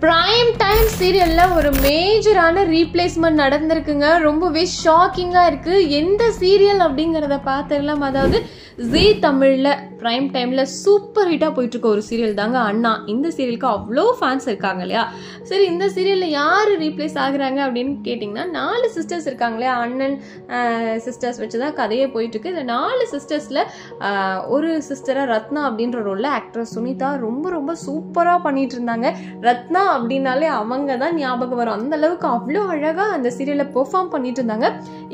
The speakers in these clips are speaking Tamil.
பிரைம் டைம் சீரியல்ல ஒரு மேஜரான ரீப்ளேஸ்மெண்ட் நடந்திருக்குங்க. ரொம்பவே ஷாக்கிங்கா இருக்கு. எந்த சீரியல் அப்படிங்கறத பார்த்துடலாம். அதாவது ஜீ தமிழ்ல பிரைம் டைம்ல சூப்பர் ஹிட்டா போயிட்டு இருக்க ஒரு சீரியல் தாங்க அண்ணா. இந்த சீரியலுக்கு அவ்வளோ ஃபேன்ஸ் இருக்காங்க இல்லையா? சரி, இந்த சீரியல்ல யாரு ரீப்ளேஸ் ஆகுறாங்க அப்படின்னு கேட்டிங்கன்னா 4 சிஸ்டர்ஸ் இருக்காங்க இல்லையா? அண்ணன் சிஸ்டர்ஸ் வச்சுதான் கதையே போயிட்டு இருக்கு. இந்த 4 சிஸ்டர்ஸ்ல ஒரு சிஸ்டரா ரத்னா அப்படின்ற ரோல்ல ஆக்டர் சுனிதா ரொம்ப ரொம்ப சூப்பரா பண்ணிட்டு இருந்தாங்க. ரத்னா அப்படின்னாலே அவங்க தான் ஞாபகம் வரும். அந்த அளவுக்கு அவ்வளோ அழகா அந்த சீரியலை பெர்ஃபார்ம் பண்ணிட்டு இருந்தாங்க.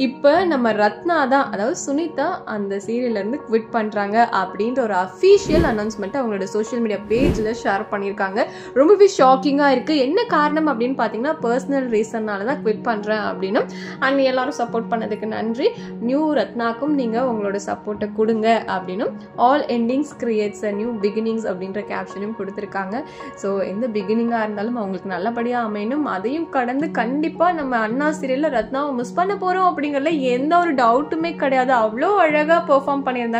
இப்போ நம்ம ரத்னா தான், அதாவது சுனிதா அந்த சீரியல்ல இருந்து குவிட் பண்றாங்க அப்படின்ற ஒரு அஃபீஷியல் அனௌன்ஸ்மெண்ட் அவங்களோட சோஷியல் மீடியா பேஜ்ல ஷேர் பண்ணியிருக்காங்க. ரொம்பவே ஷாக்கிங்கா இருக்கு. என்ன காரணம் அப்படின்னு பாத்தீங்கன்னா பர்சனல் ரீசன்னால தான் குவிட் பண்றேன் அப்படின்னு. அண்ட் எல்லாரும் சப்போர்ட் பண்ணதுக்கு நன்றி. நியூ ரத்னாக்கும் நீங்க உங்களோட சப்போர்ட்டை கொடுங்க அப்படின்னு all endings creates a new beginnings அப்படின்ற கேப்ஷனும் கொடுத்துருக்காங்க. ஸோ எந்த பிகினிங்கா இருந்தாலும் அவங்களுக்கு நல்லபடியா அமையணும். அதையும் கடந்து கண்டிப்பா நம்ம அண்ணா சீரியல்ல ரத்னாவை மிஸ் பண்ண போறோம் அப்படிங்கறதுல எந்த ஒரு டவுட்டுமே கிடையாது. அவ்வளோ அழகா பெர்ஃபார்ம் பண்ணியிருந்தாங்க.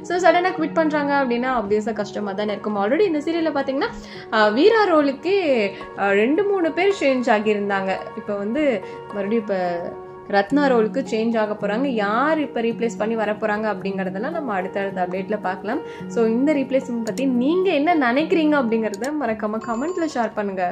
ஸோ சடனாக குவிட் பண்றாங்க அப்படின்னா ஆப்வியஸா கஷ்டமா தானே இருக்கும். ஆல்ரெடி இந்த சீரியல்ல பாத்தீங்கன்னா வீரா ரோலுக்கு 2-3 பேர் சேஞ்ச் ஆகியிருந்தாங்க. இப்போ மறுபடியும் இப்போ ரத்னா ரோலுக்கு சேஞ்ச் ஆக போறாங்க. யார் இப்போ ரீப்ளேஸ் பண்ணி வர போறாங்க அப்படிங்கறதெல்லாம் நம்ம அடுத்தடுத்த அப்டேட்ல பார்க்கலாம். ஸோ இந்த ரீப்ளேஸ்மெண்ட் பத்தி நீங்க என்ன நினைக்கிறீங்க அப்படிங்கறத மறக்காம கமெண்ட்ல ஷேர் பண்ணுங்க.